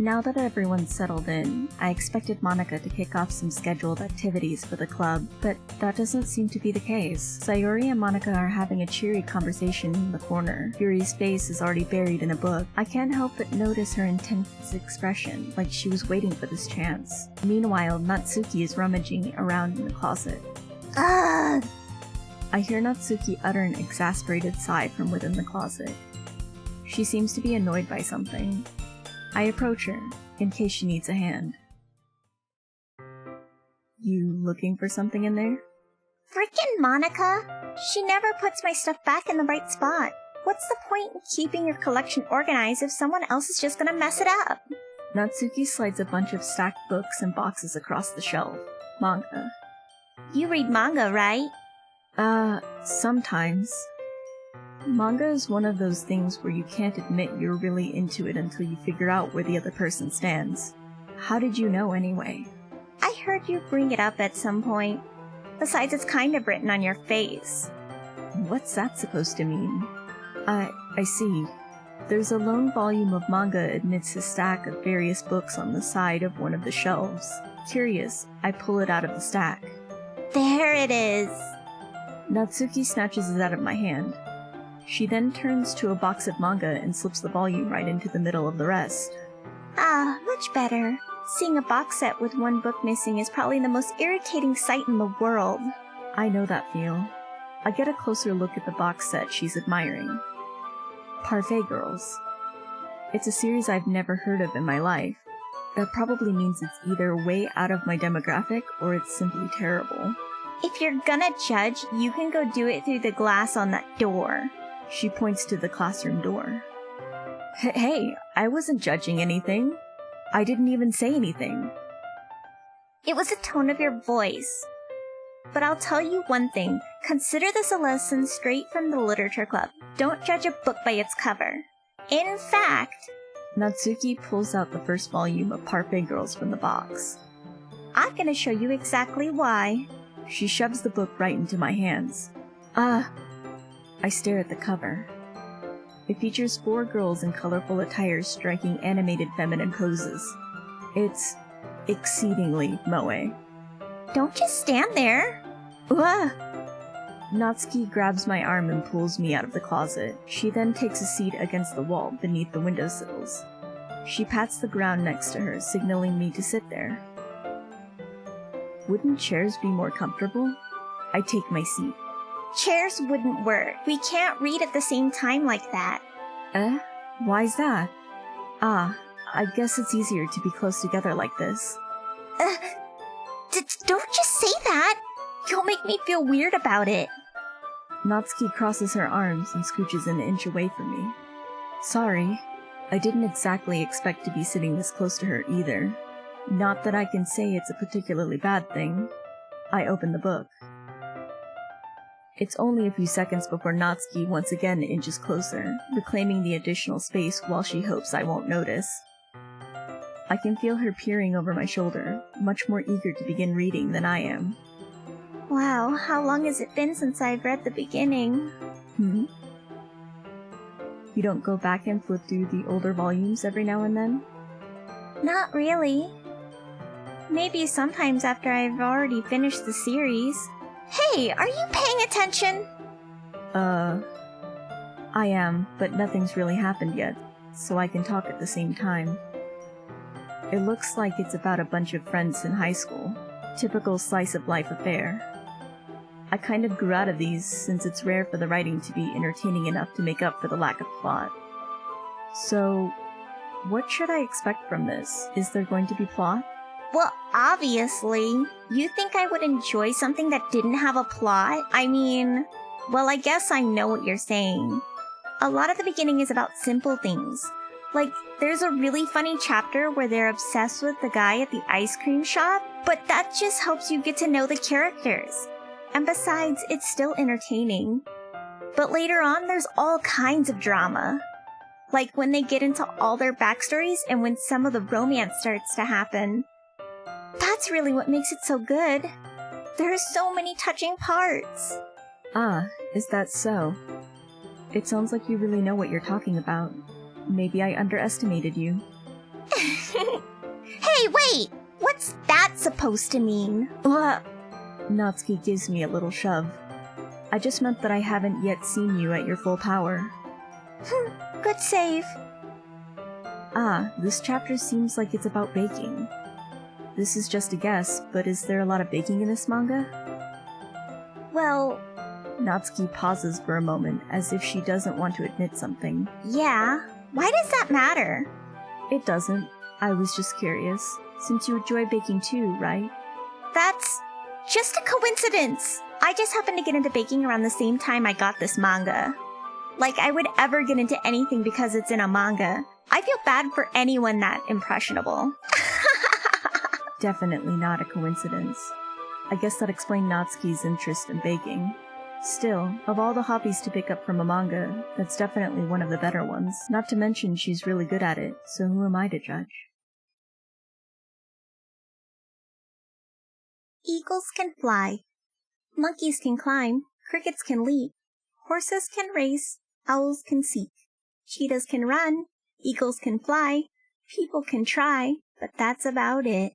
Now that everyone's settled in, I expected Monika to kick off some scheduled activities for the club, but that doesn't seem to be the case. Sayori and Monika are having a cheery conversation in the corner. Yuri's face is already buried in a book. I can't help but notice her intense expression, like she was waiting for this chance. Meanwhile, Natsuki is rummaging around in the closet. Ugh! I hear Natsuki utter an exasperated sigh from within the closet. She seems to be annoyed by something. I approach her, in case she needs a hand. You looking for something in there? Frickin' Monika! She never puts my stuff back in the right spot. What's the point in keeping your collection organized if someone else is just gonna mess it up? Natsuki slides a bunch of stacked books and boxes across the shelf. Manga. You read manga, right? Sometimes. Manga is one of those things where you can't admit you're really into it until you figure out where the other person stands. How did you know anyway? I heard you bring it up at some point. Besides, it's kind of written on your face. What's that supposed to mean? I see. There's a lone volume of manga amidst a stack of various books on the side of one of the shelves. Curious, I pull it out of the stack. There it is! Natsuki snatches it out of my hand. She then turns to a box of manga and slips the volume right into the middle of the rest. Ah, much better. Seeing a box set with one book missing is probably the most irritating sight in the world. I know that feel. I get a closer look at the box set she's admiring. Parfait Girls. It's a series I've never heard of in my life. That probably means it's either way out of my demographic or it's simply terrible. If you're gonna judge, you can go do it through the glass on that door. She points to the classroom door. Hey, I wasn't judging anything. I didn't even say anything. It was the tone of your voice. But I'll tell you one thing. Consider this a lesson straight from the literature club. Don't judge a book by its cover. In fact... Natsuki pulls out the first volume of Parfait Girls from the box. I'm gonna show you exactly why. She shoves the book right into my hands. I stare at the cover. It features 4 girls in colorful attires striking animated feminine poses. It's exceedingly moe. Don't just stand there. Natsuki grabs my arm and pulls me out of the closet. She then takes a seat against the wall beneath the windowsills. She pats the ground next to her, signaling me to sit there. Wouldn't chairs be more comfortable? I take my seat. Chairs wouldn't work. We can't read at the same time like that. Why's that? I guess it's easier to be close together like this. Don't just say that! You'll make me feel weird about it. Natsuki crosses her arms and scooches an inch away from me. Sorry, I didn't exactly expect to be sitting this close to her either. Not that I can say it's a particularly bad thing. I open the book. It's only a few seconds before Natsuki once again inches closer, reclaiming the additional space while she hopes I won't notice. I can feel her peering over my shoulder, much more eager to begin reading than I am. Wow, how long has it been since I've read the beginning? You don't go back and flip through the older volumes every now and then? Not really. Maybe sometimes after I've already finished the series. Hey, are you paying attention? I am, but nothing's really happened yet, so I can talk at the same time. It looks like it's about a bunch of friends in high school. Typical slice-of-life affair. I kind of grew out of these since it's rare for the writing to be entertaining enough to make up for the lack of plot. So, what should I expect from this? Is there going to be plot? Well, obviously. You think I would enjoy something that didn't have a plot? I mean, well, I guess I know what you're saying. A lot of the beginning is about simple things. Like, there's a really funny chapter where they're obsessed with the guy at the ice cream shop, but that just helps you get to know the characters. And besides, it's still entertaining. But later on, there's all kinds of drama. Like when they get into all their backstories and when some of the romance starts to happen. That's really what makes it so good. There are so many touching parts. Is that so? It sounds like you really know what you're talking about. Maybe I underestimated you. Hey, wait! What's that supposed to mean? Natsuki gives me a little shove. I just meant that I haven't yet seen you at your full power. Good save. This chapter seems like it's about baking. This is just a guess, but is there a lot of baking in this manga? Well, Natsuki pauses for a moment, as if she doesn't want to admit something. yeah. Why does that matter? It doesn't. I was just curious, since you enjoy baking too, right? That's just a coincidence. I just happened to get into baking around the same time I got this manga. Like I would ever get into anything because it's in a manga. I feel bad for anyone that impressionable. Definitely not a coincidence. I guess that explained Natsuki's interest in baking. Still, of all the hobbies to pick up from a manga, that's definitely one of the better ones. Not to mention she's really good at it, so who am I to judge? Eagles can fly. Monkeys can climb. Crickets can leap. Horses can race. Owls can seek. Cheetahs can run. Eagles can fly. People can try, but that's about it.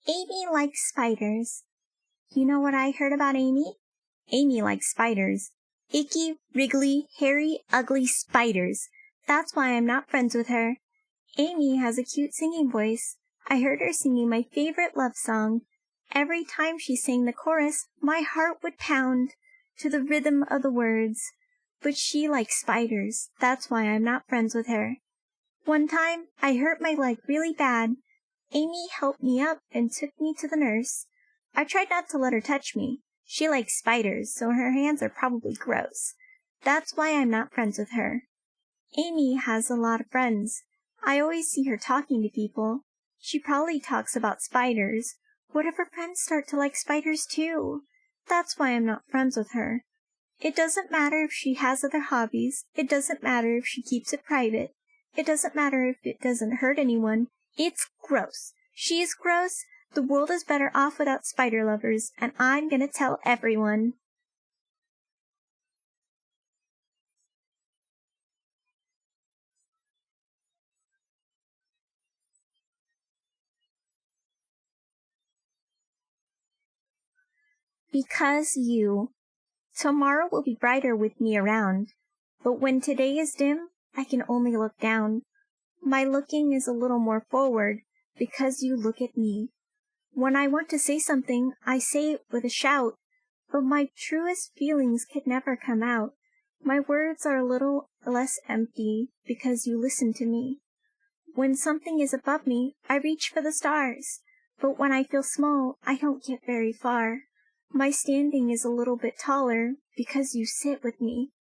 Amy likes spiders. You know what I heard about Amy? Amy likes spiders. Icky, wriggly, hairy, ugly spiders. That's why I'm not friends with her. Amy has a cute singing voice. I heard her singing my favorite love song. Every time she sang the chorus, my heart would pound to the rhythm of the words. But she likes spiders. That's why I'm not friends with her. One time, I hurt my leg really bad. Amy helped me up and took me to the nurse. I tried not to let her touch me. She likes spiders, so her hands are probably gross. That's why I'm not friends with her. Amy has a lot of friends. I always see her talking to people. She probably talks about spiders. What if her friends start to like spiders too? That's why I'm not friends with her. It doesn't matter if she has other hobbies. It doesn't matter if she keeps it private. It doesn't matter if it doesn't hurt anyone. It's gross. She's gross. The world is better off without spider lovers, and I'm gonna tell everyone. Because you. Tomorrow will be brighter with me around, but when today is dim, I can only look down. My looking is a little more forward, because you look at me. When I want to say something, I say it with a shout, but my truest feelings can never come out. My words are a little less empty, because you listen to me. When something is above me, I reach for the stars, but when I feel small, I don't get very far. My standing is a little bit taller, because you sit with me.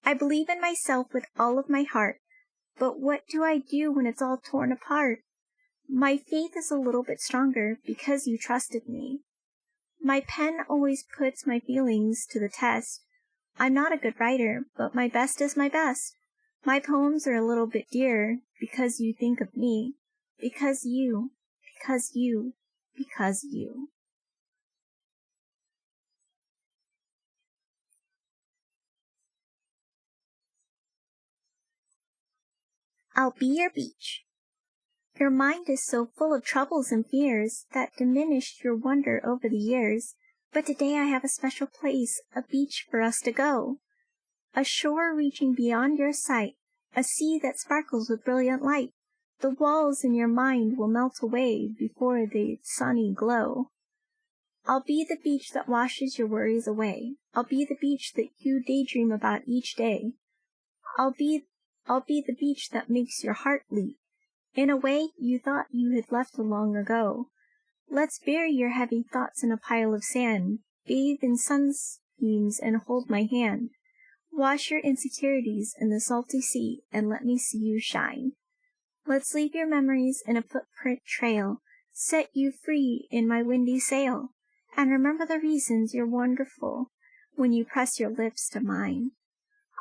I believe in myself with all of my heart, but what do I do when it's all torn apart? My faith is a little bit stronger because you trusted me. My pen always puts my feelings to the test. I'm not a good writer, but my best is my best. My poems are a little bit dearer because you think of me. Because you. Because you. Because you. I'll be your beach. Your mind is so full of troubles and fears that diminished your wonder over the years. But today I have a special place, a beach for us to go. A shore reaching beyond your sight, a sea that sparkles with brilliant light. The walls in your mind will melt away before the sunny glow. I'll be the beach that washes your worries away. I'll be the beach that you daydream about each day. I'll be the beach that makes your heart leap. In a way you thought you had left long ago. Let's bury your heavy thoughts in a pile of sand, bathe in sunbeams and hold my hand. Wash your insecurities in the salty sea and let me see you shine. Let's leave your memories in a footprint trail, set you free in my windy sail, and remember the reasons you're wonderful when you press your lips to mine.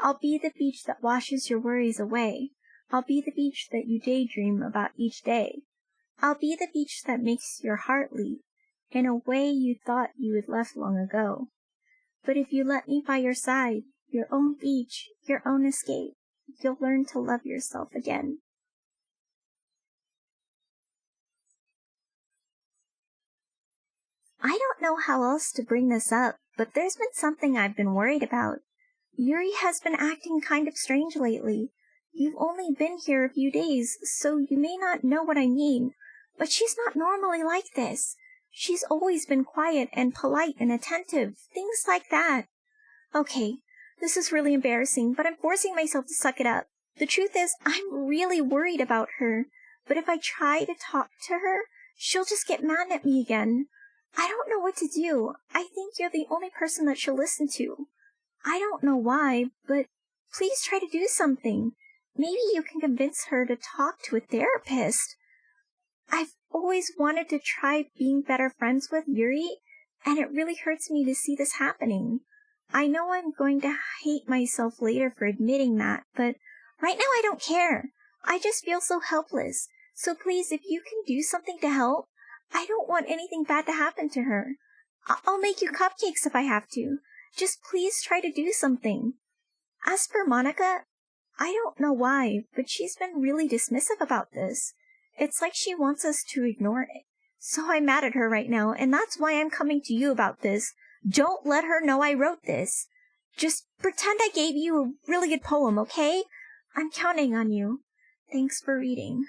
I'll be the beach that washes your worries away. I'll be the beach that you daydream about each day. I'll be the beach that makes your heart leap. In a way you thought you had left long ago. But if you let me by your side, your own beach, your own escape, you'll learn to love yourself again. I don't know how else to bring this up, but there's been something I've been worried about. Yuri has been acting kind of strange lately. You've only been here a few days, so you may not know what I mean, but she's not normally like this. She's always been quiet and polite and attentive, things like that. Okay, this is really embarrassing, but I'm forcing myself to suck it up. The truth is, I'm really worried about her, but if I try to talk to her, she'll just get mad at me again. I don't know what to do. I think you're the only person that she'll listen to. I don't know why, but please try to do something. Maybe you can convince her to talk to a therapist. I've always wanted to try being better friends with Yuri, and it really hurts me to see this happening. I know I'm going to hate myself later for admitting that, but right now I don't care. I just feel so helpless. So please, if you can do something to help, I don't want anything bad to happen to her. I'll make you cupcakes if I have to. Just please try to do something. As for Monica, I don't know why, but she's been really dismissive about this. It's like she wants us to ignore it. So I'm mad at her right now, and that's why I'm coming to you about this. Don't let her know I wrote this. Just pretend I gave you a really good poem, okay? I'm counting on you. Thanks for reading.